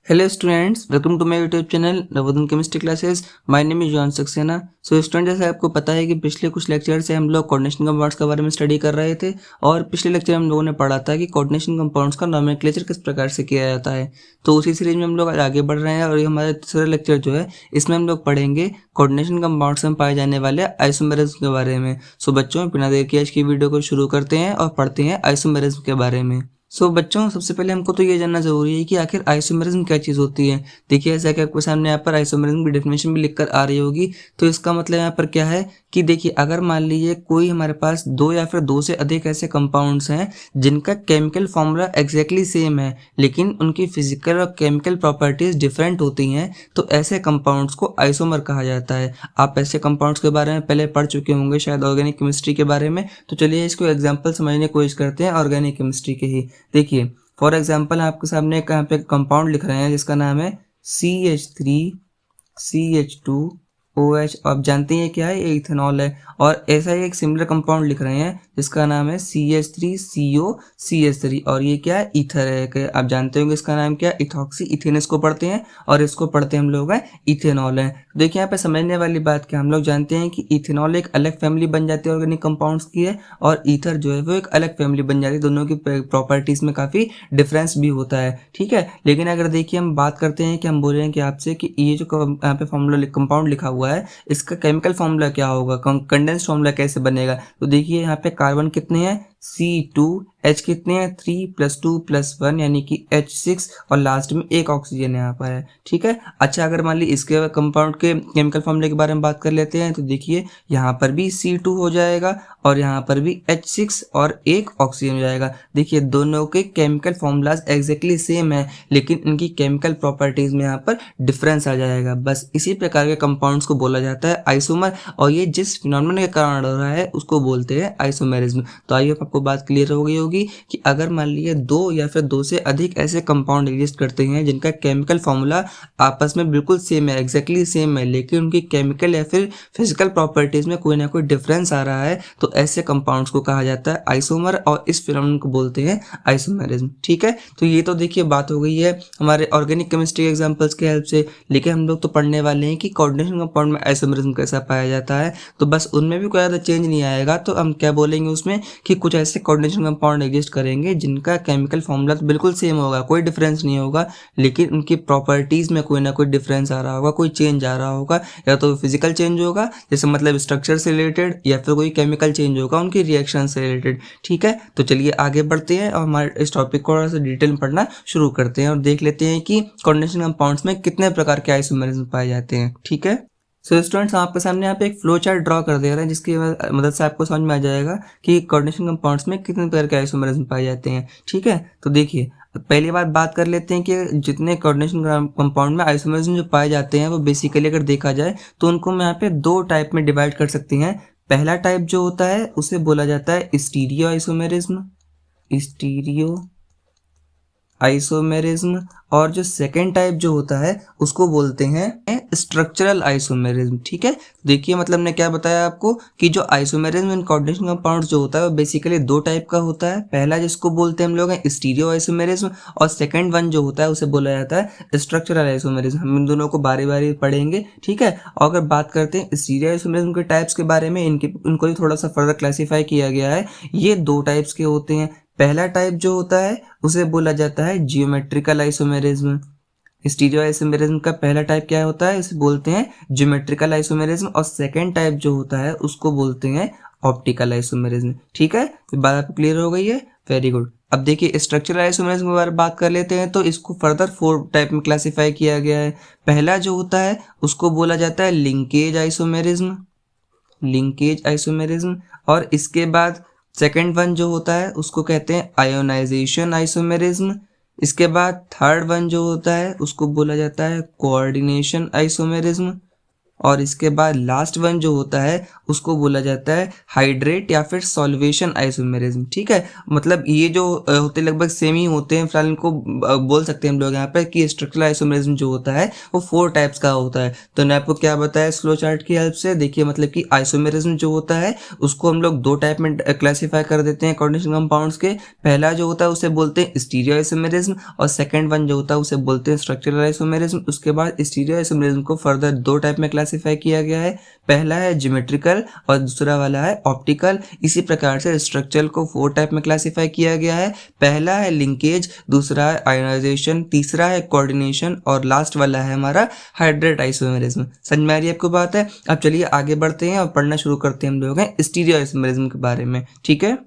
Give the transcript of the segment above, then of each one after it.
Hello students, welcome to my YouTube channel Navodan chemistry classes. My name is John Saxena. So student, जैसे आपको पता है कि पिछले कुछ लेक्चर से हम लोग कोऑर्डिनेशन कंपाउंड्स के बारे में स्टडी कर रहे थे और पिछले लेक्चर हम लोगों ने पढ़ा था कि कोऑर्डिनेशन कंपाउंड्स का नोमेनक्लेचर किस प्रकार से किया जाता है। तो उसी सीरीज में हम लोग आज आगे बढ़ रहे हैं और ये हमारा तीसरा लेक्चर जो है इसमें हम लोग पढ़ेंगे कोऑर्डिनेशन कंपाउंड्स में पाए जाने वाले आइसोमेरिज्म के बारे में। सो बच्चों, बिना देर के आज की वीडियो को शुरू करते हैं और पढ़ते हैं आइसोमेरिज्म के बारे में। बच्चों, सबसे पहले हमको तो ये जानना जरूरी है कि आखिर आइसोमेरिज्म क्या चीज़ होती है। देखिए, ऐसा कि आपके सामने यहाँ पर आइसोमेरिज्म की डेफिनेशन भी लिखकर आ रही होगी। तो इसका मतलब यहाँ पर क्या है कि देखिए, अगर मान लीजिए कोई हमारे पास दो या फिर दो से अधिक ऐसे कंपाउंड्स हैं जिनका केमिकल फॉर्मूला एग्जैक्टली सेम है लेकिन उनकी फिजिकल और केमिकल प्रॉपर्टीज डिफरेंट होती हैं, तो ऐसे कंपाउंड्स को आइसोमर कहा जाता है। आप ऐसे कंपाउंड्स के बारे में पहले पढ़ चुके होंगे शायद ऑर्गेनिक केमिस्ट्री के बारे में। तो चलिए इसको एग्जाम्पल समझने की कोशिश करते हैं ऑर्गेनिक केमिस्ट्री के ही। देखिए, फॉर एग्जाम्पल आपके सामने यहाँ पे कंपाउंड लिख रहे हैं जिसका नाम है CH3CH2OH। आप जानते हैं क्या है, ये इथेनॉल है। और ऐसा ही एक सिमिलर कंपाउंड लिख रहे हैं जिसका नाम है CH3COCH3 और ये क्या है, ईथर है। आप जानते होंगे इसका नाम क्या है, इथॉक्सी इथेनस को पढ़ते हैं और इसको पढ़ते हम लोग हैं इथेनॉल है। देखिए, यहाँ पे समझने वाली बात क्या, हम लोग जानते हैं कि इथेनॉल एक अलग फैमिली बन जाती है ऑर्गेनिक कंपाउंड्स की है और ईथर जो है वो एक अलग फैमिली बन जाती है। दोनों की प्रॉपर्टीज में काफ़ी डिफरेंस भी होता है, ठीक है। लेकिन अगर देखिए हम बात करते हैं कि हम बोल रहे हैं कि आपसे कि ये जो यहाँ पे फॉर्मूला कंपाउंड लिखा हुआ है इसका केमिकल फॉर्मूला क्या होगा, कंडेंस फॉर्मूला कैसे बनेगा। तो देखिए यहाँ पे कार्बन कितने हैं, C2H कितने हैं, 3+2+1 यानी कि H6 और लास्ट में एक ऑक्सीजन यहाँ पर है, ठीक है। अच्छा, अगर मान ली इसके कंपाउंड के केमिकल फॉर्मूले के बारे में बात कर लेते हैं तो देखिए यहाँ पर भी C2 हो जाएगा और यहाँ पर भी H6 और एक ऑक्सीजन हो जाएगा। देखिए, दोनों के केमिकल फॉर्मूलाज एग्जैक्टली सेम है लेकिन इनकी केमिकल प्रॉपर्टीज में यहाँ पर डिफरेंस आ जाएगा। बस इसी प्रकार के कंपाउंड्स को बोला जाता है आइसोमर और ये जिस फिनोमेनन के कारण हो रहा है उसको बोलते हैं आइसोमेरिज्म। तो आइए आपको बात क्लियर हो गई होगी कि अगर मान लीजिए दो या फिर दो से अधिक ऐसे कंपाउंड एग्जिस्ट करते हैं जिनका केमिकल फॉर्मूला आपस में बिल्कुल सेम है, एग्जैक्टली सेम है, लेकिन उनकी केमिकल या फिर फिजिकल प्रॉपर्टीज में कोई ना कोई डिफरेंस आ रहा है, तो ऐसे कंपाउंड्स को कहा जाता है आइसोमर और इस फिनोमेनन को बोलते हैं आइसोमेरिज्म, ठीक है। तो ये तो देखिए बात हो गई है हमारे ऑर्गेनिक केमिस्ट्री एग्जांपल्स के हेल्प से। लेकिन हम लोग तो पढ़ने वाले हैं कि कोऑर्डिनेशन कंपाउंड में आइसोमेरिज्म कैसा पाया जाता है। तो बस उनमें भी कोई ज़्यादा चेंज नहीं आएगा। तो हम क्या बोलेंगे उसमें कि कुछ ऐसे कोऑर्डिनेशन कंपाउंड एग्जिस्ट करेंगे जिनका केमिकल फॉर्मूला तो बिल्कुल सेम होगा, कोई डिफरेंस नहीं होगा, लेकिन उनकी प्रॉपर्टीज में कोई ना कोई डिफरेंस आ रहा होगा, कोई चेंज आ रहा होगा। या तो फिजिकल चेंज होगा जैसे मतलब स्ट्रक्चर से रिलेटेड, या फिर कोई केमिकल चेंज होगा उनकी रिएक्शन से रिलेटेड, ठीक है। तो चलिए आगे बढ़ते हैं और हमारे इस टॉपिक को थोड़ा सा डिटेल में पढ़ना शुरू करते हैं और देख लेते हैं कि कोऑर्डिनेशन कंपाउंड्स में कितने प्रकार के आइसोमेरिज्म पाए जाते हैं, ठीक है। सो स्टूडेंट्स, आपके सामने यहाँ पे एक फ्लो चार्ट ड्रॉ कर दे रहे हैं जिसकी मदद से आपको समझ में आ जाएगा कि कोऑर्डिनेशन कंपाउंड्स में कितने प्रकार के आइसोमेरिज्म पाए जाते हैं, ठीक है। तो देखिए, पहली बात कर लेते हैं कि जितने कोऑर्डिनेशन कंपाउंड में आइसोमेरिज्म जो पाए जाते हैं वो बेसिकली अगर देखा जाए तो उनको हम यहाँ पे दो टाइप में डिवाइड कर सकते हैं। पहला टाइप जो होता है उसे बोला जाता है स्टीरियो आइसोमेरिज्म, स्टीरियो आइसोमेरिज्म। और जो सेकेंड टाइप जो होता है उसको बोलते हैं स्ट्रक्चरल आइसोमेरिज्म, ठीक है। देखिए, मतलब ने क्या बताया आपको कि जो आइसोमेरिज्म इन कोऑर्डिनेशन कंपाउंड्स जो होता है वो बेसिकली दो टाइप का होता है। पहला जिसको बोलते हैं हम लोग हैं स्टीरियो आइसोमेरिज्म और सेकंड वन जो होता है उसे बोला जाता है स्ट्रक्चरल आइसोमेरिज्म। हम इन दोनों को बारी बारी पढ़ेंगे, ठीक है। और अगर बात करते हैं स्टीरियो आइसोमेरिज्म के टाइप्स के बारे में, इनको भी थोड़ा सा फर्दर क्लासीफाई किया गया है। ये दो टाइप्स के होते हैं। पहला टाइप जो होता है उसे बोला जाता है जियोमेट्रिकल आइसोमेरिज्म। स्टीरियो आइसोमेरिज्म का पहला टाइप क्या होता है, इसे बोलते हैं जियोमेट्रिकल आइसोमेरिज्म। और सेकंड टाइप जो होता है उसको बोलते हैं ऑप्टिकल आइसोमेरिज्म, ठीक है। तो बात आपको क्लियर हो गई है, वेरी गुड। अब देखिए, स्ट्रक्चरल आइसोमेरिज्म के बारे में बात कर लेते हैं तो इसको फर्दर 4 टाइप में क्लासीफाई किया गया है। पहला जो होता है उसको बोला जाता है लिंकेज आइसोमेरिज्म, लिंकेज आइसोमेरिज्म। और इसके बाद सेकेंड वन जो होता है उसको कहते हैं आयोनाइजेशन आइसोमेरिज्म। इसके बाद थर्ड वन जो होता है उसको बोला जाता है कोऑर्डिनेशन आइसोमेरिज्म। और इसके बाद लास्ट वन जो होता है उसको बोला जाता है हाइड्रेट या फिर सॉल्वेशन आइसोमेरिज्म। ठीक है, मतलब ये जो होते लगभग सेम ही होते हैं। फिलहाल इनको बोल सकते हैं हम लोग यहाँ पर कि स्ट्रक्चरल आइसोमेरिज्म जो होता है वो 4 टाइप्स का होता है। तो मैं आपको क्या बताया स्लो चार्ट की हेल्प से, देखिए मतलब कि आइसोमेरिज्म जो होता है उसको हम लोग 2 टाइप में क्लासीफाई कर देते हैं कोऑर्डिनेशन कंपाउंड्स के। पहला जो होता है उसे बोलते हैं स्टीरियो आइसोमेरिज्म और सेकंड वन जो होता है उसे बोलते हैं स्ट्रक्चरल आइसोमेरिज्म। उसके बाद स्टीरियो आइसोमेरिज्म को फर्दर 2 टाइप में क्लासीफाई किया गया है, पहला है ज्योमेट्रिकल और दूसरा वाला है ऑप्टिकल। इसी प्रकार से स्ट्रक्चरल को 4 टाइप में क्लासीफाई किया गया है, पहला है लिंकेज, दूसरा है आयोनाइजेशन, तीसरा है कोऑर्डिनेशन और लास्ट वाला है हमारा हाइड्रेट आइसोमेरिज्म। समझ में आ रही है आपको बात है? अब चलिए आगे बढ़ते हैं और पढ़ना शुरू करते हैं हम लोग स्टीरियो आइसोमेरिज्म के बारे में। ठीक है,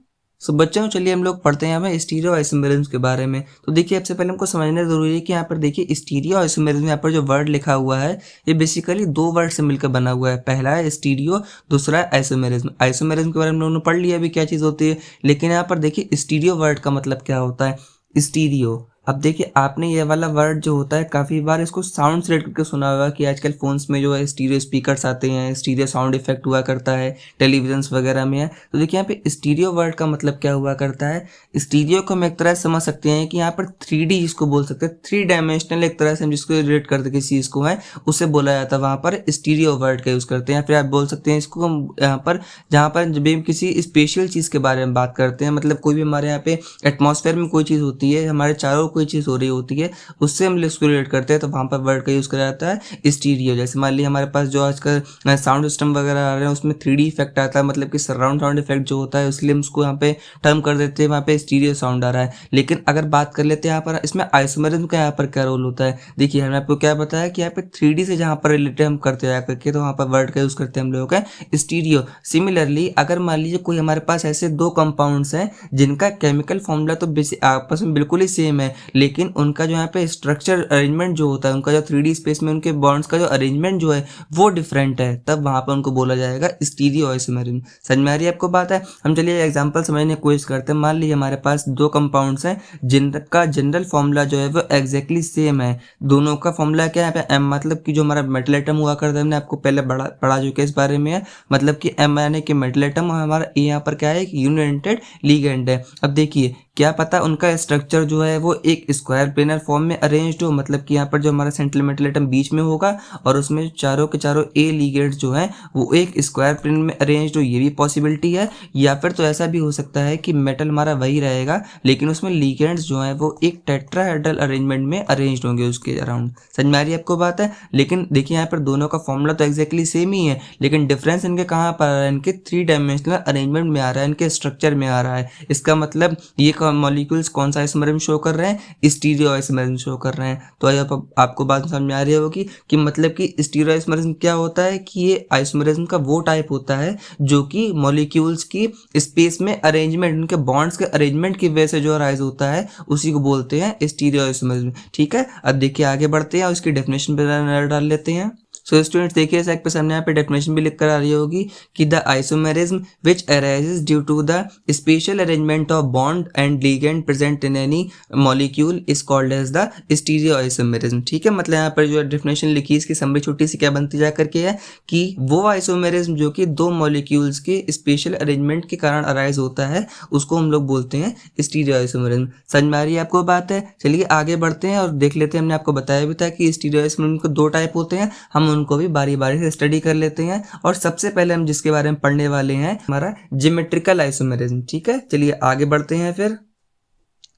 सो बच्चों चलिए हम लोग पढ़ते हैं हमें स्टीरियो आइसोमेरिज्म के बारे में। तो देखिए सबसे पहले हमको समझना जरूरी है कि यहाँ पर देखिए स्टीरियो आइसोमेरिज्म, यहाँ पर जो वर्ड लिखा हुआ है ये बेसिकली 2 वर्ड से मिलकर बना हुआ है। पहला है स्टीरियो, दूसरा है आइसोमेरिज्म। आइसोमेरिज्म के बारे में हम लोगों ने पढ़ लिया अभी क्या चीज़ होती है, लेकिन यहाँ पर देखिए स्टीरियो वर्ड का मतलब क्या होता है। स्टीरियो, अब देखिए आपने ये वाला वर्ड जो होता है काफ़ी बार इसको साउंड से रिलेटेड करके सुना होगा कि आजकल फ़ोन्स में जो है स्टीरियो स्पीकर्स आते हैं, स्टीरियो साउंड इफेक्ट हुआ करता है, टेलीविजन्स वगैरह में है। तो देखिए यहाँ पे स्टीरियो वर्ड का मतलब क्या हुआ करता है। स्टीरियो को हम एक तरह से समझ सकते हैं कि यहाँ पर 3D जिसको बोल सकते हैं, 3 डायमेंशनल एक तरह से हम जिसको रिलेट करते किसी चीज़ को है उसे बोला जाता है, वहाँ पर स्टीरियो वर्ड का यूज़ करते हैं। फिर आप बोल सकते हैं इसको हम यहाँ पर जहाँ पर जब भी किसी स्पेशल चीज़ के बारे में बात करते हैं, मतलब कोई भी हमारे यहाँ पे एटमॉस्फेयर में कोई चीज़ होती है, हमारे चारों कोई चीज़ हो रही होती है, उससे हम इसको रिलेट करते हैं तो वहाँ पर वर्ड का यूज़ करा जाता है स्टीरियो। जैसे मान लीजिए हमारे पास जो आजकल साउंड सिस्टम वगैरह आ रहे हैं उसमें 3D इफेक्ट आता है, मतलब कि सराउंड साउंड इफेक्ट जो होता है, इसलिए हम उसको यहाँ पे टर्म कर देते हैं वहाँ पे स्टीरियो साउंड आ रहा है। लेकिन अगर बात कर लेते हैं यहाँ पर इसमें आइसोमेरिज्म का यहाँ पर क्या रोल होता है। देखिए हमने आपको क्या बताया कि यहाँ पे 3D से जहाँ पर रिलेटेड हम करते हैं करके, तो वहाँ पर वर्ड का यूज़ करते हैं हम लोग स्टीरियो। सिमिलरली अगर मान लीजिए कोई हमारे पास ऐसे 2 कंपाउंड्स हैं जिनका केमिकल फॉर्मूला तो आपस में बिल्कुल ही सेम है, लेकिन उनका जो यहाँ पे स्ट्रक्चर अरेंजमेंट जो होता है, उनका जो 3D स्पेस में उनके बॉन्ड्स का जो अरेंजमेंट जो है वो डिफरेंट है, तब वहाँ पर उनको बोला जाएगा स्टीरियो आइसोमेरिज्म। समझ में आ रही है आपको बात है? हम चलिए एग्जांपल समझने की कोशिश करते हैं। मान लीजिए हमारे पास 2 कंपाउंड्स हैं जिनका जनरल फॉर्मूला जो है वो एग्जैक्टली सेम है। दोनों का फॉर्मूला क्या है, एम, मतलब कि जो हमारा मेटल एटम हुआ करता है, हमने आपको पहले पढ़ा चुके इस बारे में है, मतलब कि एम यानी कि मेटल एटम और हमारा ए यहाँ पर क्या है, एक यूनिडेंटेड लिगेंड है। अब देखिए क्या पता उनका स्ट्रक्चर जो है वो एक स्क्वायर प्लेनर फॉर्म में अरेंज्ड हो, मतलब कि यहाँ पर जो हमारा सेंट्रल मेटल एटम बीच में होगा और उसमें चारों के चारों ए लिगेंड्स जो हैं वो एक स्क्वायर प्लेन में अरेंज्ड हो, ये भी पॉसिबिलिटी है। या फिर तो ऐसा भी हो सकता है कि मेटल हमारा वही रहेगा लेकिन उसमें लिगेंड्स जो हैं वो एक टेट्राहेड्रल अरेंजमेंट में अरेंज्ड होंगे उसके अराउंड। समझ में आ रही है आपको बात है? लेकिन देखिए यहाँ पर दोनों का फॉर्मूला तो एक्जैक्टली सेम ही है, लेकिन डिफरेंस इनके कहाँ पर आ रहा है, इनके 3 डायमेंशनल अरेंजमेंट में आ रहा है, इनके स्ट्रक्चर में आ रहा है। इसका मतलब ये मॉलिक्यूल्स कौन सा आइसोमेरिज्म शो कर रहे हैं, स्टीरियो आइसोमेरिज्म शो कर रहे हैं। तो आपको बात समझ में आ रही होगी कि मतलब कि स्टीरियो आइसोमेरिज्म क्या होता है, कि ये आइसोमेरिज्म का वो टाइप होता है जो कि मॉलिक्यूल्स की स्पेस में अरेंजमेंट, उनके बॉन्ड्स के अरेंजमेंट की वजह से जो अराइज होता है उसी को बोलते हैं स्टीरियो आइसोमेरिज्म। ठीक है, अब देखिए आगे बढ़ते हैं और इसकी डेफिनेशन पे नजर डाल लेते हैं। सो स्टूडेंट्स देखिए साइड पे सामने यहाँ पे डेफिनेशन भी लिख कर आ रही होगी कि the isomerism which arises due to the special arrangement of bond and ligand present in any molecule is called as the stereo isomerism. ठीक है, मतलब यहाँ पर जो डेफिनेशन लिखी इसकी समरी छोटी सी क्या बनती जा करके है कि वो आइसोमेरिज्म जो कि 2 मॉलिक्यूल्स के स्पेशल अरेंजमेंट के कारण अराइज होता है उसको हम लोग बोलते हैं स्टीरियो आइसोमेरिज्म। समझ में आ रही है आपको बात है? चलिए आगे बढ़ते हैं और देख लेते हैं। हमने आपको बताया भी था कि स्टीरियो आइसोमेरिज्म को 2 टाइप होते हैं, हम उनको भी बारी बारी से स्टडी कर लेते हैं। और सबसे पहले हम जिसके बारे में पढ़ने वाले हैं हमारा ज्योमेट्रिकल आइसोमेरिज्म। ठीक है, चलिए आगे बढ़ते हैं फिर।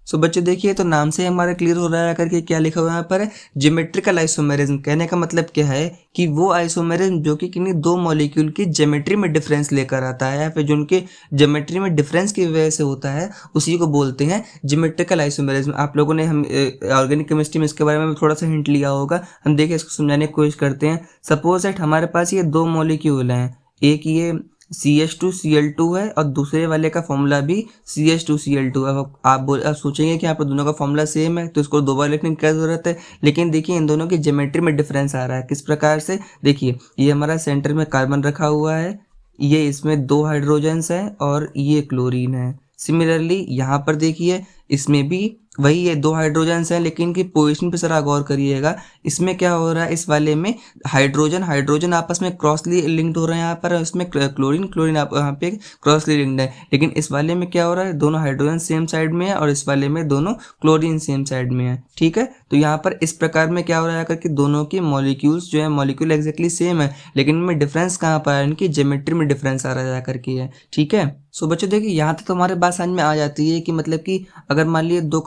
सो बच्चों देखिए तो नाम से हमारा क्लियर हो रहा है करके क्या लिखा हुआ है यहाँ पर, ज्योमेट्रिकल आइसोमेरिज्म। कहने का मतलब क्या है कि वो आइसोमेरिज्म जो कि किन्हीं 2 मॉलिक्यूल की ज्योमेट्री में डिफरेंस लेकर आता है या फिर जो उनके ज्योमेट्री में डिफरेंस की वजह से होता है उसी को बोलते हैं ज्योमेट्रिकल आइसोमेरिज्म। आप लोगों ने हम ऑर्गेनिक केमिस्ट्री में इसके बारे में थोड़ा सा हिंट लिया होगा। हम देखिए इसको समझाने की कोशिश करते हैं। सपोज दैट हमारे पास ये 2 मॉलिक्यूल हैं, एक ये CH2Cl2 है और दूसरे वाले का फॉर्मूला भी CH2Cl2। अब आप सोचेंगे कि यहाँ पर दोनों का फॉर्मूला सेम है तो इसको 2 बार लिखने की क्या ज़रूरत है, लेकिन देखिए इन दोनों की ज्योमेट्री में डिफरेंस आ रहा है। किस प्रकार से, देखिए ये हमारा सेंटर में कार्बन रखा हुआ है, ये इसमें 2 हाइड्रोजन्स हैं और ये क्लोरीन है। सिमिलरली यहाँ पर देखिए इसमें भी वही है, 2 हाइड्रोजन्स हैं लेकिन इनकी पोजीशन पे जरा गौर करिएगा, इसमें क्या हो रहा है, इस वाले में हाइड्रोजन हाइड्रोजन आपस में क्रॉसली लिंक्ड हो रहे हैं यहाँ पर, इसमें क्लोरीन क्लोरीन आप यहाँ पे क्रॉसली लिंक्ड है। लेकिन इस वाले में क्या हो रहा है, दोनों हाइड्रोजन सेम साइड में है और इस वाले में दोनों क्लोरीन सेम साइड में है। ठीक है, तो यहाँ पर इस प्रकार में क्या हो रहा है कि दोनों के मॉलिक्यूल्स जो है मॉलिक्यूल एग्जैक्टली सेम है, लेकिन इनमें डिफरेंस कहाँ पर है, इनकी ज्योमेट्री में डिफरेंस आ रहा है जाकर के है। ठीक है, सो बच्चों देखिए यहाँ तक तो हमारे बात समझ में आ जाती है कि मतलब कि अगर मान लिए दो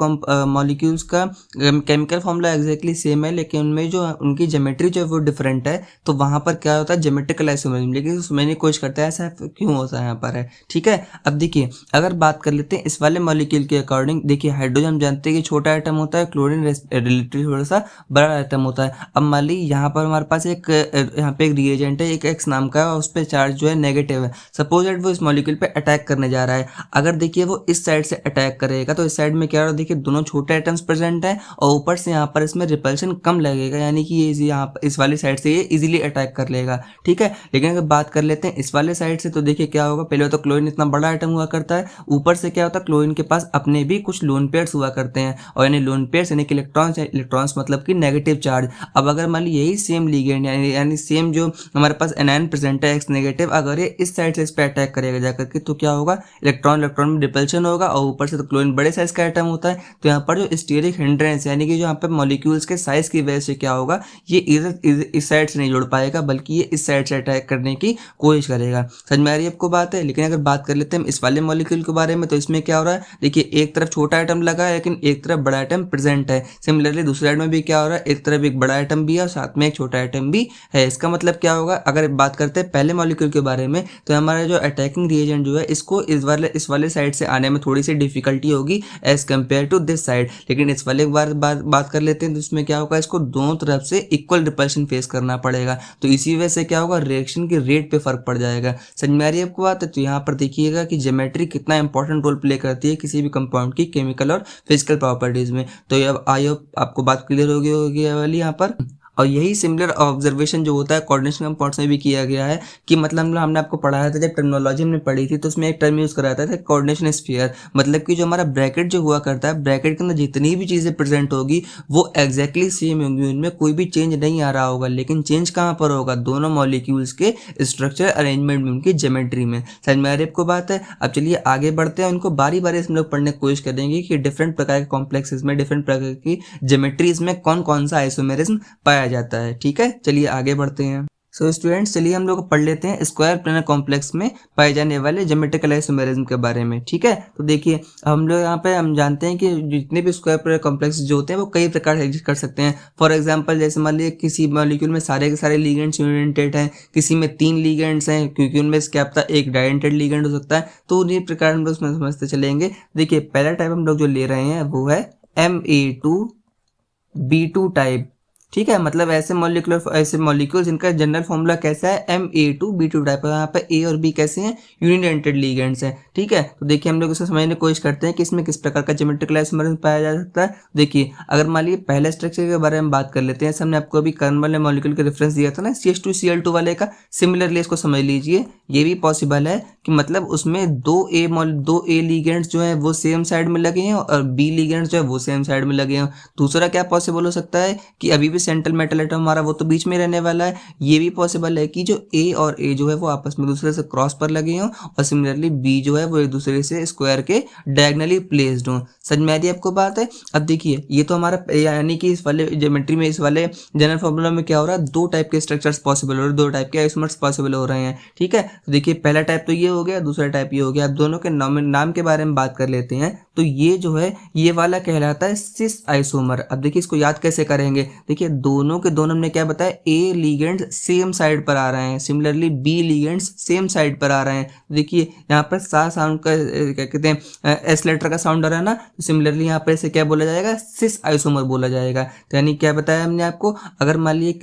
मॉलिक्यूल्स का केमिकल फॉर्मूला एग्जैक्टली सेम है, लेकिन उनमें जो उनकी ज्योमेट्री जो है वो डिफरेंट है, तो वहाँ पर क्या होता है, ज्योमेट्रिकल आइसोमरिज्म। लेकिन समझने की कोशिश करते हैं ऐसा क्यों होता है यहाँ पर है। ठीक है, अब देखिए अगर बात कर लेते हैं इस वाले मॉलिक्यूल के अकॉर्डिंग, देखिए हाइड्रोजन हम जानते हैं कि छोटा आइटम होता है, क्लोरीन रिलेटिवली थोड़ा सा बड़ा आइटम होता है। अब मान ली यहाँ पर हमारे पास एक यहाँ पे एक रिएजेंट है, एक एक्स नाम का, और उस पर चार्ज जो है नेगेटिव है। सपोज दैट वो इस मॉलिक्यूल पे अटैक करने जा रहा है। अगर देखिए वो इस साइड से अटैक करेगा तो इस साइड में क्या हो रहा है, देखिए दोनों छोटे आइटम्स प्रेजेंट हैं और ऊपर से यहाँ पर इसमें रिपल्शन कम लगेगा, यानी कि ये यहाँ इस वाली साइड से ये इजीली अटैक कर लेगा। ठीक है, लेकिन अगर बात कर लेते हैं इस वाले साइड से, तो देखिए क्या होगा, पहले तो क्लोरीन इतना बड़ा आइटम हुआ करता है, ऊपर से क्या होता है, क्लोरीन के पास अपने भी कुछ लोन पेयर्स हुआ करते हैं, और यानी लोन पेयर्स यानी कि इलेक्ट्रॉन्स, इलेक्ट्रॉन्स मतलब कि नेगेटिव चार्ज। अब अगर मान ली यही सेम लिगेंड यानी सेम जो हमारे पास एनायन प्रेजेंट है एक्स नेगेटिव, अगर ये इस साइड से इस पर अटैक करेगा जाकर के, तो क्या होगा, इलेक्ट्रॉन इलेक्ट्रॉन में रिपल्शन होगा, और ऊपर से तो क्लोरीन बड़े साइज का आइटम होता है, तो यहाँ पर जो स्टीरिक हिंड्रेंस यानी कि जो यहाँ पे मॉलिक्यूल्स के साइज की वजह से क्या होगा, ये इधर इस साइड से नहीं जुड़ पाएगा, बल्कि ये इस साइड से अटैक करने की कोशिश करेगा। समझ में आ रही है आपको बात है। लेकिन अगर बात कर लेते हैं इस वाले मॉलिक्यूल के बारे में, तो इसमें क्या हो रहा है, देखिए एक तरफ छोटा आइटम लगा है लेकिन एक तरफ बड़ा आइटम प्रेजेंट है। सिमिलरली दूसरे साइड में भी क्या हो रहा है, एक तरफ एक बड़ा आइटम भी है और साथ में एक छोटा आइटम भी है। इसका मतलब क्या होगा, अगर बात करते हैं पहले मॉलिक्यूल के बारे में, तो हमारा जो अटैकिंग रिएजेंट जो है, इसको इस वाले साइड से आने में थोड़ी सी डिफिकल्टी होगी as compare to this side. लेकिन इस वाले बात कर लेते हैं, तो इसमें क्या होगा, इसको दोनों तरफ से इक्वल रिपल्शन फेस करना पड़ेगा, तो इसी वजह से क्या होगा, रिएक्शन के रेट पे फर्क पड़ जाएगा। समझ में आ रही है आपको बात है। तो यहाँ पर देखिएगा कि ज्योमेट्री कितना इंपॉर्टेंट रोल प्ले करती है किसी भी कंपाउंड की केमिकल और फिजिकल प्रॉपर्टीज में। तो अब आई होप आपको बात क्लियर होगी वाली यहाँ पर। और यही सिमिलर ऑब्जर्वेशन जो होता है कोऑर्डिनेशन कंपाउंड्स में भी किया गया है, कि मतलब हमने आपको पढ़ाया था, जब टर्मिनोलॉजी हमने पढ़ी थी, तो उसमें एक टर्म यूज़ कराया था कोऑर्डिनेशन स्फीयर। मतलब कि जो हमारा ब्रैकेट जो हुआ करता है, ब्रैकेट के अंदर जितनी भी चीज़ें प्रेजेंट होगी वो एग्जैक्टली सेम होंगी, उनमें कोई भी चेंज नहीं आ रहा होगा। लेकिन चेंज कहाँ पर होगा, दोनों मॉलिक्यूल्स के स्ट्रक्चर अरेंजमेंट में, उनकी ज्योमेट्री में। समझ में आ रही है आपको बात है। अब चलिए आगे बढ़ते हैं, उनको बारी बारी से हम लोग पढ़ने की कोशिश करेंगे कि डिफरेंट प्रकार के कॉम्प्लेक्सेस में, डिफरेंट प्रकार की ज्योमेट्रीज में कौन कौन सा आइसोमेरिज्म पाया जाता है। ठीक है, चलिए आगे बढ़ते हैं। सो स्टूडेंट्स, चलिए हम लोग पढ़ लेते हैं स्क्वायर प्लेनर कॉम्प्लेक्स में पाए जाने वाले ज्योमेट्रिकल आइसोमेरिज्म के बारे में। ठीक है, तो देखिए हम लोग यहाँ पे हम जानते हैं कि जितने भी स्क्वायर प्लेनर कॉम्प्लेक्स जो होते हैं वो कई प्रकार से एग्जिस्ट कर सकते हैं। फॉर एग्जांपल जैसे मान लीजिए किसी मॉलिक्यूल में सारे के सारे लिगेंड्स यूनिडेंटेड हैं, किसी में 3 लिगेंड्स हैं, क्योंकि उनमें क्या पता एक डाइडेंटेड लिगेंड हो सकता है। तो उन्हीं प्रकार हम लोग उसमें समझते चलेंगे। देखिए पहला टाइप हम लोग जो ले रहे हैं वो है Ma2B2 टाइप। ठीक है, मतलब ऐसे मॉलिक्यूल जिनका जनरल फॉर्मूला कैसा है, Ma2B2 टाइप। यहाँ पे ए और बी कैसे हैं, यूनिडेंटेड लिगेंड्स हैं। ठीक है, तो देखिए हम लोग इसको समझने की कोशिश करते हैं कि इसमें किस प्रकार का ज्योमेट्रिकल आइसोमेरिज्म पाया जा सकता है। देखिए अगर मान लीजिए पहले स्ट्रक्चर के बारे में बात कर लेते हैं, जैसे हमने आपको अभी कर्न वाले मॉलिक्यूल का रेफरेंस दिया था ना, CH2Cl2 वाले का। सिमिलरली इसको समझ लीजिए, ये भी पॉसिबल है कि मतलब उसमें दो ए लिगेंड्स जो है वो सेम साइड में लगे हैं और बी लिगेंड्स जो है वो सेम साइड में लगे हैं। दूसरा क्या पॉसिबल हो सकता है कि अभी भी सेंट्रल मेटल एटम हमारा वो तो बीच में रहने वाला है। ये भी पॉसिबल है कि जो ए और ए जो है वो आपस में दूसरे से क्रॉस पर लगे हों, और सिमिलरली बी जो है वो एक दूसरे से स्क्वायर के डायगोनली प्लेस्ड हों। समझ में आ रही है आपको बात है। अब देखिए ये तो हमारा यानी कि इस वाले ज्योमेट्री में, इस वाले जनरल फॉर्मूला में क्या हो रहा है, दो टाइप के स्ट्रक्चर्स पॉसिबल हो रहे हैं, दो टाइप के आइसोमर्स पॉसिबल हो रहे हैं। ठीक है, तो देखिए पहला टाइप तो ये हो गया, दूसरा टाइप ये हो गया। अब दोनों के नाम के बारे में बात कर लेते हैं। तो ये जो है ये वाला कहलाता है सिस आइसोमर। अब देखिए इसको याद कैसे करेंगे, देखिए दोनों के दोनों हमने क्या बताया, ए लिगेंड्स सेम साइड पर आ रहे हैं, similarly B ligands same side पर आ रहे हैं। देखिए यहाँ पर सा साउंड का क्या कहते हैं, एस लेटर का साउंड आ रहा है ना, तो सिमिलरली यहाँ पर इसे क्या बोला जाएगा, सिस आइसोमर बोला जाएगा। तो यानी क्या बताया हमने आपको, अगर मान लीजिए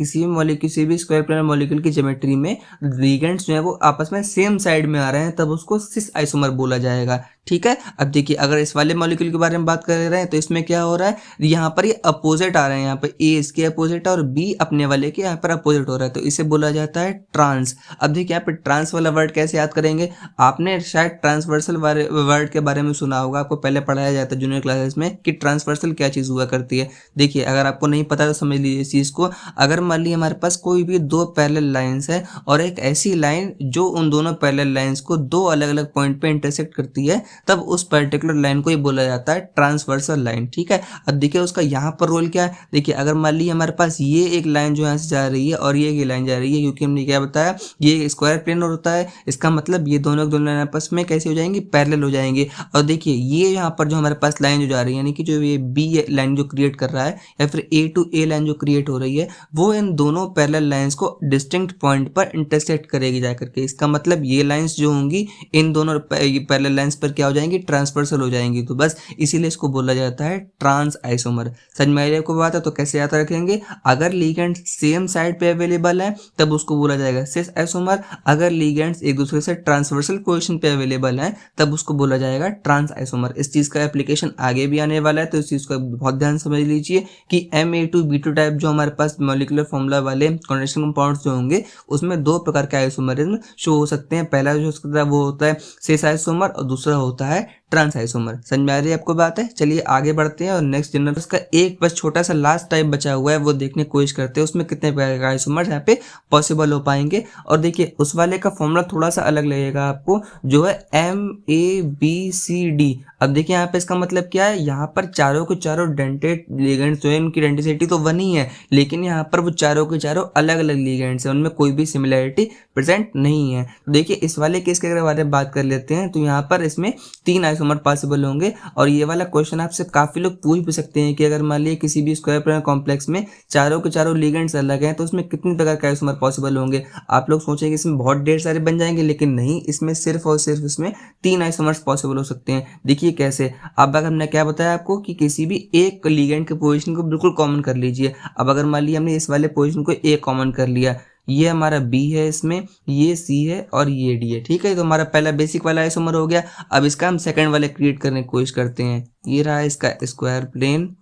किसी भी स्क्वायर प्लेनर मॉलिक्यूल की ज्योमेट्री में लिगेंड्स जो है वो आपस में सेम साइड में आ रहे हैं, तब उसको सिस आइसोमर बोला जाएगा। ठीक है। अब देखिए अगर इस वाले मॉलिक्यूल के बारे में बात कर रहे हैं तो इसमें क्या हो रहा है, यहाँ पर ये अपोजिट आ रहे हैं, यहाँ पर ए इसके अपोजिट है और बी अपने वाले के यहाँ पर अपोजिट हो रहा है, तो इसे बोला जाता है ट्रांस। अब देखिए यहाँ पे ट्रांस वाला वर्ड कैसे याद करेंगे, आपने शायद ट्रांसवर्सल वर्ड के बारे में सुना होगा, आपको पहले पढ़ाया जाता है जूनियर क्लासेस में कि ट्रांसवर्सल क्या चीज़ हुआ करती है। देखिए अगर आपको नहीं पता तो समझ लीजिए इस चीज़ को। अगर मान लीजिए हमारे पास कोई भी दो पैरेलल लाइंस है और एक ऐसी लाइन जो उन दोनों पैरेलल लाइंस को दो अलग अलग पॉइंट पे इंटरसेक्ट करती है, तब उस पर्टिकुलर लाइन को ही बोला जाता है ट्रांसवर्सल लाइन, ठीक है। अब देखिए उसका यहाँ पर रोल क्या है, देखिए अगर मान लीजिए हमारे पास ये एक लाइन जो यहाँ से जा रही है और ये लाइन जा रही है, क्योंकि हमने क्या बताया ये स्क्वायर प्लेन होता है, इसका मतलब ये दोनों लाइन आपस में कैसे हो जाएंगी, पैरेलल हो जाएंगे। और देखिए ये यहाँ पर जो हमारे पास लाइन जो जा रही है, यानी कि जो ये बी लाइन जो क्रिएट कर रहा है या फिर ए टू ए लाइन जो क्रिएट हो रही है, वो इन दोनों पैरेलल लाइंस को डिस्टिंक्ट पॉइंट पर इंटरसेक्ट करेगी जाकर के। इसका मतलब ये लाइंस जो होंगी इन दोनों पैरेलल लाइंस पर क्या हो जाएंगी, ट्रांसवर्सल हो जाएंगी। तो बस इसीलिए इसको बोला जाता है ट्रांस आइसोमर। समझ में आइए को बात है, तो कैसे याद रखेंगे, अगर लिगेंड सेम साइड पे अवेलेबल है तब उसको बोला जाएगा सिस आइसोमर, अगर लिगेंड्स एक दूसरे से ट्रांसवर्सल पोजीशन पे अवेलेबल है तब उसको बोला जाएगा ट्रांस आइसोमर। इस चीज का एप्लीकेशन आगे भी आने वाला है, तो इस चीज को बहुत ध्यान समझ लीजिए कि Ma2B2 टाइप जो हमारे पास मॉलिक्यूलर फॉर्मूला वाले कॉन्डेंसेशन कंपाउंड्स जो होंगे उसमें दो प्रकार के आइसोमरिज्म शो हो सकते हैं। पहला जो होता है वो होता है सिस आइसोमर और दूसरा होता है ट्रांस आइसोमर। समझ में आ रही है आपको बात है। चलिए आगे बढ़ते हैं और नेक्स्ट जनरल का एक बस छोटा सा लास्ट टाइप बचा हुआ है वो देखने की कोशिश करते हैं उसमें कितने प्रकार के आइसोमर यहाँ पे पॉसिबल हो पाएंगे। और देखिए उस वाले का फॉर्मूला थोड़ा सा अलग लगेगा आपको, जो है MABCD। अब देखिए यहाँ पे इसका मतलब क्या है, यहाँ पर चारों के चारों डेंटेड लिगेंड्स जो है उनकी डेंटिसिटी तो वन ही है, लेकिन यहाँ पर वो चारों के चारों अलग अलग लिगेंड्स हैं, उनमें कोई भी सिमिलैरिटी प्रेजेंट नहीं है। तो देखिए इस वाले केस के बारे में बात कर लेते हैं, तो यहाँ पर इसमें 3 आइसोमर पॉसिबल होंगे। और ये वाला क्वेश्चन आपसे काफी लोग पूछ भी सकते हैं कि अगर मान लीजिए किसी भी स्क्वायर प्लेन कॉम्प्लेक्स में चारों के चारों लिगेंड्स अलग हैं तो उसमें कितने प्रकार के आइसोमर पॉसिबल होंगे। आप लोग सोचेंगे इसमें बहुत ढेर सारे बन जाएंगे, लेकिन नहीं, इसमें सिर्फ और सिर्फ इसमें 3 आइसोमर्स पॉसिबल हो सकते हैं। देखिए कैसे, अब अगर हमने क्या बताया आपको कि किसी भी एक लिगेंड के पोजीशन को बिल्कुल कॉमन कर लीजिए। अब अगर मान लीजिए हमने इस वाले पोजीशन को ए कॉमन कर लिया, ये हमारा B है, इसमें ये C है और ये D है, ठीक है। तो हमारा पहला बेसिक वाला आइसोमर हो गया। अब इसका हम सेकंड वाले क्रिएट करने की कोशिश करते हैं। ये रहा इसका स्क्वायर प्लेन,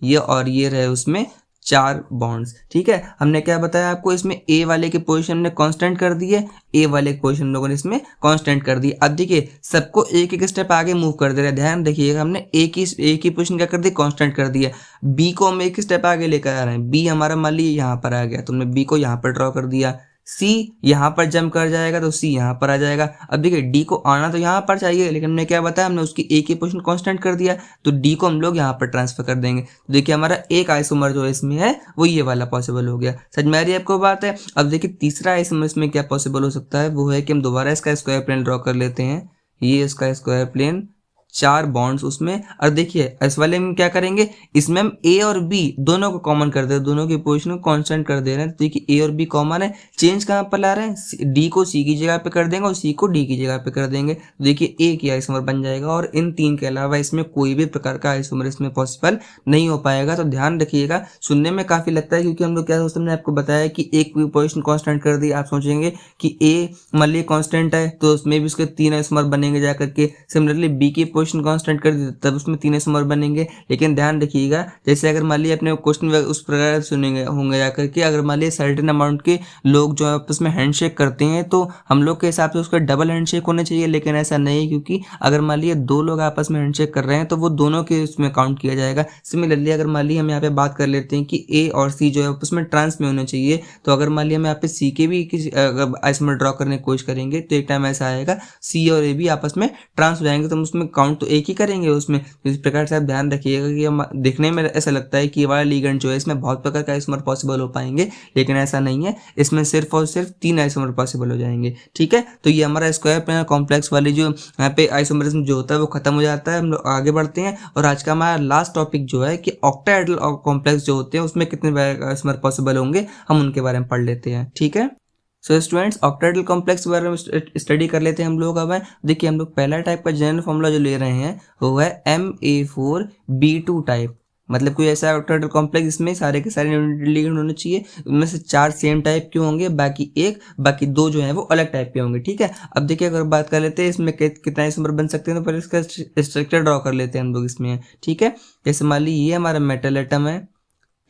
ये और ये रहे उसमें 4 बॉन्ड्स, ठीक है। हमने क्या बताया आपको, इसमें A वाले की पोजीशन हमने कांस्टेंट कर दी है, A वाले की पोजीशन हम लोगों ने इसमें कांस्टेंट कर दी। अब देखिए सबको एक एक स्टेप आगे मूव कर दे रहे हैं, ध्यान रखिएगा, हमने A की पोजीशन क्या कर दी, कांस्टेंट कर दी है। B को हम एक स्टेप आगे लेकर आ रहे हैं, B हमारा मान लीजिए यहाँ पर आ गया तो हमने B को यहाँ पर ड्रॉ कर दिया। C यहाँ पर जंप कर जाएगा तो C यहाँ पर आ जाएगा। अब देखिए D को आना तो यहाँ पर चाहिए, लेकिन हमने क्या बताया, हमने उसकी A की पोजीशन कांस्टेंट कर दिया, तो D को हम लोग यहाँ पर ट्रांसफर कर देंगे। तो देखिए हमारा एक आइसोमर जो इसमें है वो ये वाला पॉसिबल हो गया। समझ में आ रही है आपको बात है। अब देखिए तीसरा आइसोमर इसमें क्या पॉसिबल हो सकता है, वो है कि हम दोबारा इसका स्क्वायर प्लेन ड्रॉ कर लेते हैं। ये इसका स्क्वायर प्लेन, 4 बॉन्ड्स उसमें। और देखिए इस वाले में क्या करेंगे, इसमें हम A और B दोनों को कॉमन कर दे, दोनों की पोजीशन को कांस्टेंट कर दे रहे हैं। तो देखिए A और B कॉमन है, चेंज कहाँ पर ला रहे हैं, D को C की जगह पे कर देंगे और C को D की जगह पे कर देंगे। तो देखिए एक ही आइसोमर बन जाएगा और इन 3 के अलावा इसमें कोई भी प्रकार का आइसोमर इसमें पॉसिबल नहीं हो पाएगा। तो ध्यान रखिएगा, सुनने में काफी लगता है क्योंकि हम लोग क्या सोचते हैं, मैंने आपको बताया कि एक भी पोजीशन कांस्टेंट कर दी, आप सोचेंगे कि A मान लीजिए कांस्टेंट है तो उसमें भी उसके 3 आइसोमर बनेंगे जाकर के। सिमिलरली B की पोजीशन कांस्टेंट कर दी तब उसमें 3 आइसोमर बनेंगे। लेकिन ध्यान रखिएगा, जैसे अगर मान लीजिए अपने क्वेश्चन उस प्रकार सुनेंगे होंगे जाकर के, अगर मान लीजिए सर्टेन अमाउंट के लोग जो आपस में हैंडशेक करते हैं तो हम लोग के हिसाब से उसका डबल हैंडशेक होना चाहिए, लेकिन ऐसा नहीं, क्योंकि अगर मान लीजिए 2 लोग आपस में हैंडशेक कर रहे हैं तो वो दोनों के उसमें काउंट किया जाएगा। सिमिलरली अगर मान लीजिए हम यहाँ पे बात कर लेते हैं कि A और C जो है आपस में ट्रांस में होने चाहिए, तो अगर मान लीजिए हम यहाँ पे C के भी किसी आइसोमर ड्रॉ करने की कोशिश करेंगे तो एक टाइम ऐसा आएगा C और A भी आपस में ट्रांस हो जाएंगे, तो हम उसमें काउंट तो एक ही करेंगे उसमें। तो इस प्रकार से आप ध्यान रखिएगा कि हम देखने में ऐसा लगता है कि ये वाला लिगेंड जो है इसमें बहुत प्रकार का आइसोमर पॉसिबल हो पाएंगे, लेकिन ऐसा नहीं है, इसमें सिर्फ और सिर्फ 3 आइसोमर पॉसिबल हो जाएंगे, ठीक है। तो ये हमारा स्क्वायर प्लेन कॉम्प्लेक्स वाली जो यहाँ पे आइसोमरिज्म जो होता है वो खत्म हो जाता है। हम लोग आगे बढ़ते हैं और आज का हमारा लास्ट टॉपिक जो है कि ऑक्टाहेड्रल कॉम्प्लेक्स जो होते हैं उसमें कितने आइसोमर पॉसिबल होंगे, हम उनके बारे में पढ़ लेते हैं, ठीक है। सो स्टूडेंट्स, ऑक्टाहेड्रल कॉम्प्लेक्स के बारे में स्टडी कर लेते हैं हम लोग। अब देखिए हम लोग पहला टाइप का जनरल फॉर्मूला जो ले रहे हैं वो है MA4B2 टाइप, मतलब कोई ऐसा ऑक्टेहेड्रल कॉम्प्लेक्स इसमें सारे के सारे यूनिटेड लिगेंड होने चाहिए, उनमें से 4 सेम टाइप के होंगे, बाकी 2 जो है वो अलग टाइप के होंगे। ठीक है, अब देखिए अगर बात कर लेते हैं इसमें कितना आइसोमर बन सकते हैं, तो पहले इसका स्ट्रक्चर ड्रॉ कर लेते हैं हम लोग इसमें। ठीक है, जैसे मान ली ये हमारा मेटल एटम है,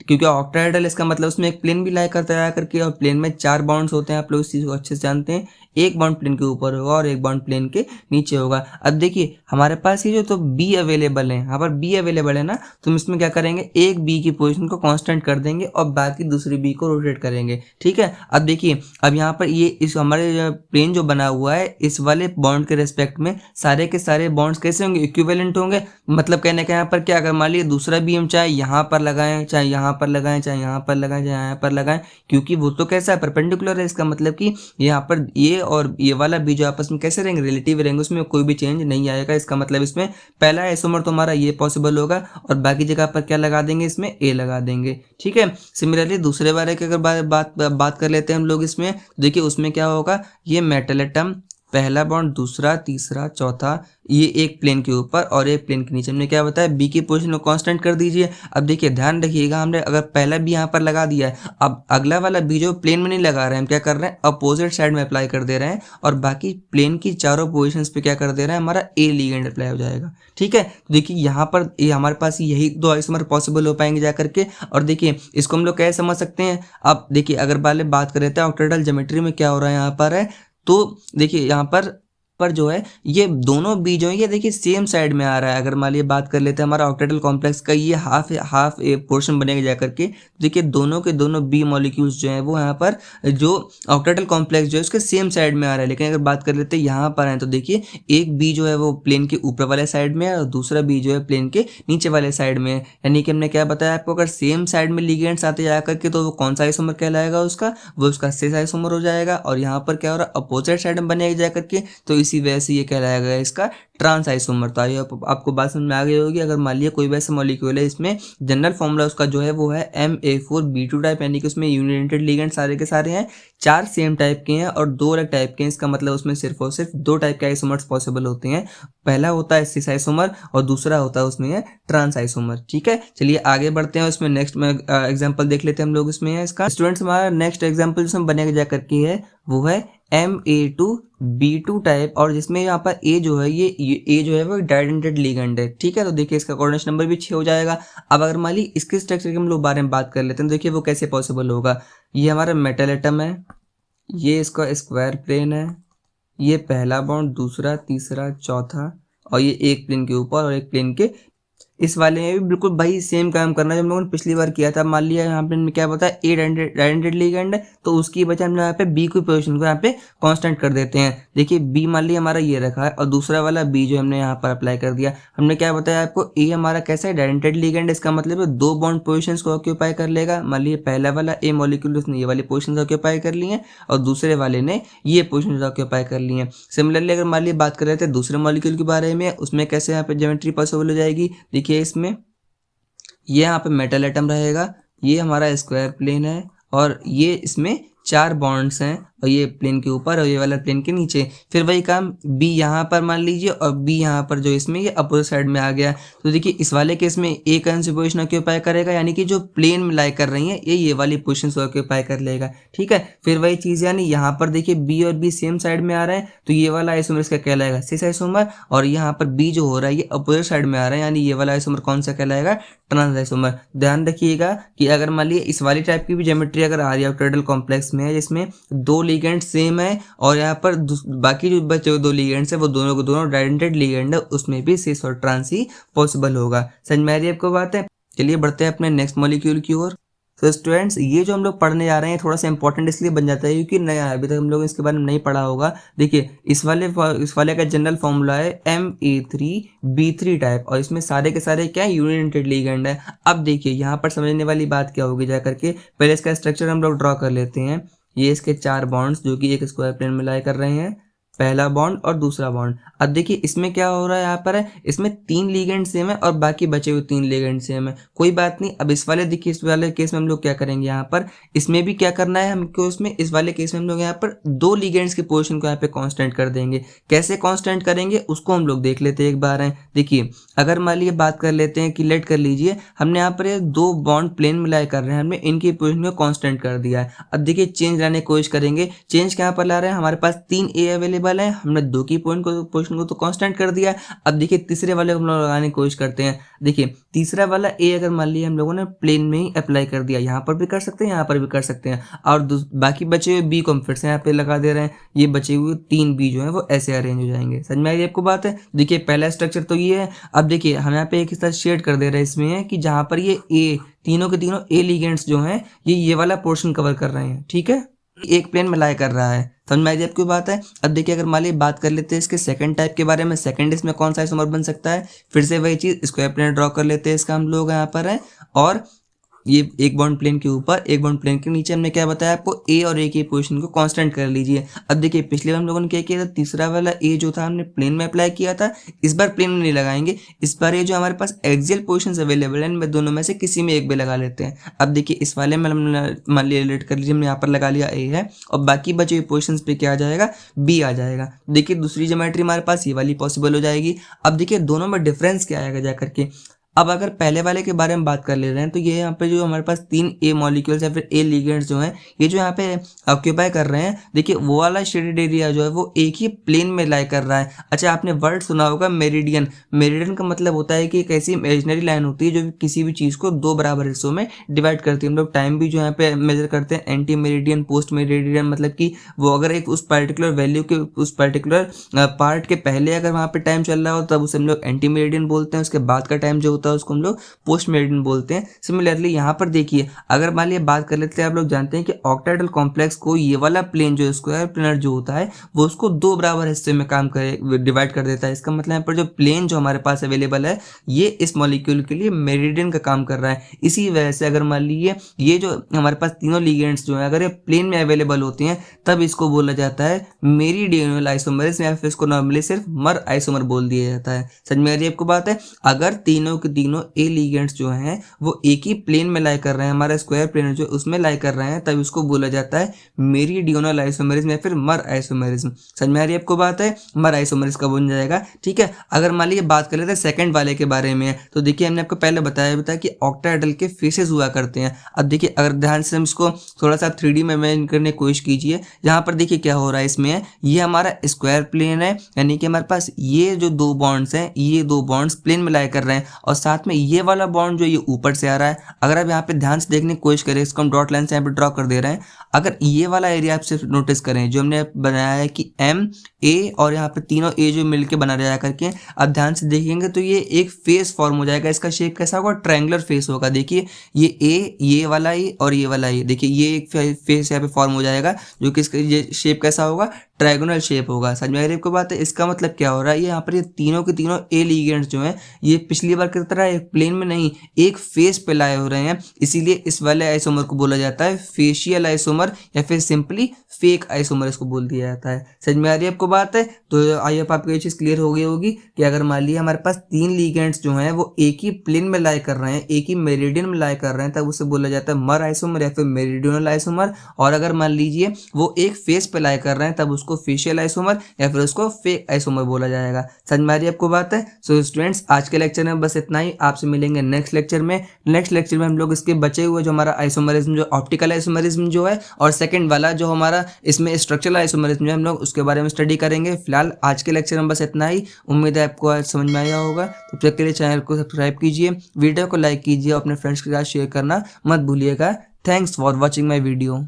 क्योंकि ऑक्टाहेड्रल इसका मतलब उसमें एक प्लेन भी लाई करता है करके, और प्लेन में 4 बॉन्ड्स होते हैं, आप लोग इस चीज़ को अच्छे से जानते हैं। एक बॉन्ड प्लेन के ऊपर होगा और एक बॉन्ड प्लेन के नीचे होगा। अब देखिए हमारे पास ये जो तो बी अवेलेबल है, यहाँ पर बी अवेलेबल है ना, तो हम इसमें क्या करेंगे, एक बी की पोजीशन को कांस्टेंट कर देंगे और बाकी दूसरी बी को रोटेट करेंगे। ठीक है, अब देखिए अब यहाँ पर ये इस हमारे प्लेन जो बना हुआ है, इस वाले बॉन्ड के रेस्पेक्ट में सारे के सारे बॉन्ड्स कैसे होंगे, इक्विवेलेंट होंगे। मतलब कहने का यहाँ पर क्या, अगर मान लीजिए दूसरा बी हम चाहे यहाँ पर लगाएं, चाहे यहाँ पर लगाएं, चाहे यहाँ पर लगाएं, चाहे यहाँ पर लगाएं, क्योंकि वो तो कैसा है, परपेंडिकुलर है। इसका मतलब कि यहाँ पर ये और ये वाला बी जो आपस में कैसे रहेंगे, रिलेटिव रहेंगे, उसमें कोई भी चेंज नहीं आएगा। इसका मतलब इसमें पहला आइसोमर तो हमारा ये पॉसिबल होगा, और बाकी जगह पर क्या लगा देंगे, इसमें ए लगा देंगे। ठीक है, सिमिलरली दूसरे वाले की अगर बात कर लेते हैं हम लोग इसमें, देखिए उसमें क्या होगा, ये मेटल एटम, पहला बॉन्ड, दूसरा, तीसरा, चौथा, ये एक प्लेन के ऊपर और एक प्लेन के नीचे। हमने क्या बताया, बी की पोजीशन को कांस्टेंट कर दीजिए। अब देखिए ध्यान रखिएगा, हमने अगर पहला बी यहाँ पर लगा दिया है, अब अगला वाला बी जो प्लेन में नहीं लगा रहे हैं, हम क्या कर रहे हैं, अपोजिट साइड में अप्लाई कर दे रहे हैं, और बाकी प्लेन की चारों पोजिशन पे क्या कर दे रहे हैं, हमारा ए लिगेंड अप्लाई हो जाएगा। ठीक है, तो देखिए यहाँ पर ये हमारे पास यही 2 आइसोमर पॉसिबल हो पाएंगे जा करके। और देखिए इसको हम लोग कैसे समझ सकते हैं, अब देखिए अगर पहले बात कर लेते हैं ऑक्टेहेड्रल ज्योमेट्री में क्या हो रहा है यहाँ पर है, तो देखिए यहाँ पर जो है ये दोनों बी जो है ये देखिए सेम साइड में आ रहा है। अगर मान लीजिए बात कर लेते हैं हमारा ऑक्टेहेड्रल कॉम्प्लेक्स का, ये हाफ ए पोर्शन बनेगा जा करके, देखिए दोनों के दोनों बी मॉलिक्यूल्स जो है वो यहाँ पर जो ऑक्टेहेड्रल कॉम्प्लेक्स जो है उसके सेम साइड में आ रहा है। लेकिन अगर बात कर लेते हैं यहाँ पर है, तो देखिए एक बी जो है वो प्लेन के ऊपर वाले साइड में है और दूसरा बी जो है प्लेन के नीचे वाले साइड में है। यानी कि हमने क्या बताया आपको, अगर सेम साइड में लिगेंड्स आते जा करके तो वो कौन सा आइसोमर कहलाएगा, वो उसका सिस आइसोमर हो जाएगा। और यहाँ पर क्या हो रहा है, अपोजिट साइड में बनेगा जा करके, तो इसी वजह से ये कहलाएगा इसका ट्रांस आइसोमर। तो आइए आपको बात समझ में आ गई होगी। अगर मान लिया कोई वैसा मॉलिक्यूल है, इसमें जनरल फॉर्मूला उसका जो है वो है Ma4B2 टाइप, यानी कि उसमें यूनिटेड लिगेंड सारे के सारे हैं, 4 सेम टाइप के हैं और 2 अलग टाइप के हैं। इसका मतलब उसमें सिर्फ और सिर्फ 2 टाइप के आइसोमर्स पॉसिबल होते हैं। पहला होता है सिस आइसोमर और दूसरा होता है उसमें है ट्रांस आइसोमर। ठीक है, चलिए आगे बढ़ते हैं। उसमें नेक्स्ट में एग्जाम्पल देख लेते हैं हम लोग इसमें है इसका। स्टूडेंट्स हमारा नेक्स्ट एग्जाम्पल जिसमें बनेगा जा करके है वो है Ma2B2 टाइप, और जिसमें यहाँ पर ए जो है ये ए जो है वो डाइडेंटेड लिगेंड है। ठीक है, तो देखिए इसका कोऑर्डिनेशन नंबर भी 6 हो जाएगा। अब अगर मान ली इसके स्ट्रक्चर के हम लोग बारे में बात कर लेते हैं, तो देखिए वो कैसे पॉसिबल होगा। ये हमारा मेटल एटम है, ये इसका स्क्वायर प्लेन है, ये पहला बॉन्ड, दूसरा, तीसरा, चौथा, और ये एक प्लेन के ऊपर और एक प्लेन के इस वाले में भी बिल्कुल भाई सेम काम करना जो हम लोगों ने पिछली बार किया था। मान लिया यहाँ पे हमने क्या बताया, ए डाइडेंटेड लिगेंड है, तो उसकी बजाय हम यहाँ पे बी की पोजीशन को यहाँ पे कांस्टेंट कर देते हैं। देखिए बी मान लिया हमारा ये रखा है और दूसरा वाला बी जो हमने यहाँ पर अप्लाई कर दिया। हमने क्या बताया आपको, ए हमारा कैसा है, डाइडेंटेड लिगेंड, इसका मतलब 2 बॉन्ड पोजिशन को ऑक्यूपाई कर लेगा। मान लीजिए पहला वाला ए मॉलिक्यूल उसने ये वाली पोजिशन ऑक्यूपाई कर ली है और दूसरे वाले ने ये पोजिशन ऑक्यूपाई कर ली है। सिमिलरली अगर मान लीजिए बात कर रहे थे दूसरे मॉलिक्यूल के बारे में, उसमें कैसे यहाँ पे ज्योमेट्री पॉसिबल हो जाएगी। देखिए इसमें ये यहाँ पे मेटल एटम रहेगा, ये हमारा स्क्वायर प्लेन है और ये इसमें 4 बॉन्ड्स हैं और ये प्लेन के ऊपर और ये वाला प्लेन के नीचे। फिर वही काम बी यहाँ पर मान लीजिए और बी यहाँ पर जो इसमें ये अपोजिट साइड में आ गया। तो देखिए इस वाले केस में ए कौन सी पोजिशन ऑक्यूपाई करेगा, यानी कि जो प्लेन में लाई कर रही है ये वाली पोजिशन ऑक्यूपाई कर लेगा। ठीक है, फिर वही चीज़ यानी यहाँ पर देखिए बी और बी सेम साइड में आ रहे हैं, तो ये वाला आइसोमर इसका कहलाएगा सिस आइसोमर, और यहाँ पर बी जो हो रहा है ये अपोजिट साइड में आ रहा है, यानी ये वाला आइसोमर कौन सा कहलाएगा, ट्रांस आइसोमर। ध्यान रखिएगा कि अगर मान लीजिए इस वाली टाइप की भी ज्योमेट्री अगर आ रही है ऑक्टेहेड्रल कॉम्प्लेक्स में, जिसमें 2 लिगेंड सेम है और यहाँ पर बाकी जो बचे 2 लिगेंड्स है वो दोनों को दोनों डाइडेंटेड लिगेंड है, उसमें भी सिस और ट्रांस ही पॉसिबल होगा। समझ में आ रही है आपको बात है। चलिए बढ़ते हैं अपने नेक्स्ट मॉलिक्यूल की ओर। तो स्टूडेंट्स ये जो हम लोग पढ़ने जा रहे हैं थोड़ा सा इंपॉर्टेंट इसलिए बन जाता है क्योंकि नया है, अभी तक हम लोग इसके बारे में नहीं पढ़ा होगा। देखिए इस वाले का जनरल फॉर्मूला है Ma3B3 टाइप, और इसमें सारे के सारे क्या है, यूनिटेड लिगेंड है। अब देखिए यहाँ पर समझने वाली बात क्या होगी जा करके, पहले इसका स्ट्रक्चर हम लोग ड्रॉ कर लेते हैं। ये इसके 4 बॉन्ड्स जो कि एक स्क्वायर प्लेन में लाई कर रहे हैं, पहला बॉन्ड और दूसरा बॉन्ड। अब देखिए इसमें क्या हो रहा है, यहाँ पर है इसमें 3 लिगेंड सेम है और बाकी बचे हुए 3 लिगेंड सेम है, कोई बात नहीं। अब इस वाले देखिए, इस वाले केस में हम लोग क्या करेंगे, यहाँ पर इसमें भी क्या करना है हमको, इसमें इस वाले केस में हम लोग यहाँ पर 2 लिगेंड्स की पोजीशन को यहाँ पे कांस्टेंट कर देंगे। कैसे कांस्टेंट करेंगे उसको हम लोग देख लेते हैं एक बार है। देखिए अगर मान लीजिए बात कर लेते हैं कि लेट कर लीजिए हमने यहाँ पर 2 बॉन्ड प्लेन मिलाए कर रहे हैं, हमने इनकी पोजीशन को कांस्टेंट कर दिया है। अब देखिए चेंज लाने की कोशिश करेंगे, चेंज कहाँ पर ला रहे हैं, हमारे पास 3 ए अवेलेबल है, हमने 2 की पोजीशन को तो कांस्टेंट कर दिया। अब देखिए तीसरे वाले को हम लोग लगाने की कोशिश करते हैं। देखिए तीसरा वाला ए अगर मान लिया हम लोगों ने प्लेन में ही अप्लाई कर दिया, यहाँ पर भी कर सकते हैं, यहाँ पर भी कर सकते हैं, और बाकी बचे हुए बी को हम फिर से यहाँ पे लगा दे रहे हैं। ये बचे हुए 3 बी जो है वो ऐसे अरेंज हो जाएंगे। समझ में आई आपको बात है। देखिए पहला स्ट्रक्चर तो ये है। अब देखिए हम यहाँ पे एक हिस्सा शेड कर दे रहे हैं इसमें है कि जहाँ पर ये ए तीनों के तीनों ए लिगेंड्स जो हैं ये वाला पोर्शन कवर कर रहे हैं, ठीक है, एक प्लेन में लाई कर रहा है। समझ में आई आपकी बात है। अब देखिए अगर मान ली बात कर लेते हैं इसके सेकंड टाइप के बारे में, सेकंड इसमें कौन सा आइसोमर बन सकता है, फिर से वही चीज स्क्वायर प्लेन ड्रॉ कर लेते हैं इसका हम लोग यहाँ पर है, और ये एक बॉन्ड प्लेन के ऊपर एक बॉन्ड प्लेन के नीचे हमने क्या बताया आपको, ए और ए की पोजीशन को कांस्टेंट कर लीजिए। अब देखिए पिछले हम लोगों ने क्या किया था, तीसरा वाला ए जो था हमने प्लेन में अप्लाई किया था, इस बार प्लेन में नहीं लगाएंगे, इस बार ये जो हमारे पास एक्सियल पोजीशंस अवेलेबल है इनमें दोनों में से किसी में एक भी लगा लेते हैं। अब देखिए इस वाले में मान लिया रिलेट कर लीजिए हमने यहाँ पर लगा लिया ए है, और बाकी बचे हुए पोजीशन पे क्या आ जाएगा, बी आ जाएगा। देखिए दूसरी ज्योमेट्री हमारे पास ये वाली पॉसिबल हो जाएगी। अब देखिए दोनों में डिफरेंस क्या आएगा जा करके। अब अगर पहले वाले के बारे में बात कर ले रहे हैं तो ये यहाँ पे जो हमारे पास 3 ए मॉलिक्यूल्स या फिर ए लिगेंड्स जो हैं ये जो यहाँ पे ऑक्यूपाई कर रहे हैं, देखिए वो वाला शेडेड एरिया जो है वो एक ही प्लेन में लाई कर रहा है। अच्छा आपने वर्ड सुना होगा मेरिडियन, मेरिडियन का मतलब होता है कि एक ऐसी इमेजिनरी लाइन होती है जो किसी भी चीज़ को 2 बराबर हिस्सों में डिवाइड करती है। हम लोग टाइम भी जो यहाँ पे मेजर करते हैं एंटी मेरिडियन पोस्ट मेरिडियन, मतलब कि वो अगर एक उस पर्टिकुलर वैल्यू के उस पर्टिकुलर पार्ट के पहले अगर वहाँ पे टाइम चल रहा हो तब उसे हम लोग एंटी मेरिडियन बोलते हैं, उसके बाद का टाइम जो होता है उसको हम लोग पोस्ट मेरिडियन बोलते हैं। सिमिलरली यहाँ पर देखिए अगर मान लिया बात कर लेते हैं, आप लोग जानते हैं कि ऑक्टाहेड्रल कॉम्प्लेक्स को ये वाला प्लेन जो स्क्वायर प्लेनर जो होता है वो उसको 2 बराबर हिस्से में काम करे डिवाइड कर देता है। इसका मतलब यहाँ पर जो प्लेन जो हमारे पास अवेलेबल है ये इस मॉलिक्यूल के लिए मेरिडियन का काम कर रहा है। इसी वजह से अगर मान लीजिए ये जो हमारे पास तीनों लिगेंड्स जो है अगर ये प्लेन में अवेलेबल होती हैं तब इसको बोला जाता है मेरिडियनल आइसोमरिज्म, या फिर इसको नॉर्मली सिर्फ मर आइसोमर बोल दिया जाता है। समझ में आ रही है आपको बात है। अगर तीनों के तीनों ए लिगेंड्स जो हैं वो एक ही प्लेन में लाई कर रहे हैं, हमारा स्क्वायर प्लेन जो उसमें लाई कर रहे हैं, तब इसको बोला जाता है मेरिडियनल आइसोमरिज्म या फिर मर आइसोमरिज्म। समझ में आ रही है आपको बात है। मर आइसोमरिज्म का बन जाएगा, ठीक है। अगर मान लीजिए बात कर लेते हैं सेकंड वाले के बारे में, तो देखिए हमने आपको पहले बताया कि ऑक्टाहेड्रल के फेसेस हुआ करते हैं। अब देखिए अगर ध्यान से हम इसको थोड़ा सा 3D में इमेजिन करने की कोशिश कीजिए, यहाँ पर देखिए क्या हो रहा है, इसमें ये हमारा स्क्वायर प्लेन है, यानी कि हमारे पास ये जो 2 बॉन्ड्स हैं ये 2 बॉन्ड्स प्लेन में लाई कर रहे हैं, और साथ में ये वाला बॉन्ड जो ये ऊपर से आ रहा है। अगर आप यहाँ पे ध्यान से देखने की कोशिश करें, इसको हम डॉट लाइन से यहाँ पे ड्रॉ कर दे रहे हैं। अगर ये वाला एरिया आप सिर्फ नोटिस करें जो हमने बनाया है कि एम ए और यहाँ पे तीनों ए जो मिलके बना जाया करके, अब ध्यान से देखेंगे तो ये एक फेस फॉर्म हो जाएगा। इसका शेप कैसा होगा, ट्रायंगुलर फेस होगा। देखिए ये ए, ये वाला ए और ये वाला ए, देखिए ये एक फेस यहाँ पे फॉर्म हो जाएगा जो कि इसका ये शेप कैसा होगा, ट्रायगोनल शेप होगा। समझ में आ रही है आपको बात है। इसका मतलब क्या हो रहा है, ये यहाँ पर ये तीनों के तीनों ए लिगेंड्स जो हैं ये पिछली बार की तरह एक प्लेन में नहीं एक फेस पे लाए हो रहे हैं, इसीलिए इस वाले आइसोमर को बोला जाता है फेशियल आइसोमर या फिर सिंपली फेक आइसोमर इसको बोल दिया जाता है। समझ में आ रही है आपको बात है। तो आई होप आपको ये चीज़ क्लियर हो गई होगी कि अगर मान लिया हमारे पास 3 लिगेंड्स जो हैं वो एक ही प्लेन में लाई कर रहे हैं, एक ही मेरिडियन में लाई कर रहे हैं, तब उसे बोला जाता है मर आइसोमर या फिर मेरिडियनल आइसोमर। और अगर मान लीजिए वो एक फेस पे लाई कर रहे हैं तब उसको फेशियल आइसोमर या फिर उसको फेक आइसोमर बोला जाएगा। समझ में आ रही है आपको बात है। सो स्टूडेंट्स आज के लेक्चर में बस इतना ही, आपसे मिलेंगे नेक्स्ट लेक्चर में। नेक्स्ट लेक्चर में हम लोग इसके बचे हुए जो हमारा आइसोमरिज्म जो ऑप्टिकल आइसोमरिज्म जो है और सेकंड वाला जो हमारा इसमें स्ट्रक्चरल आइसोमरिज्म जो हम लोग उसके बारे में स्टडी करेंगे। फिलहाल आज के लेक्चर में बस इतना ही। उम्मीद है आपको आज समझ में आया होगा। तब तक के लिए चैनल को सब्सक्राइब कीजिए, वीडियो को लाइक कीजिए, अपने फ्रेंड्स के साथ शेयर करना मत भूलिएगा। Thanks for watching my video.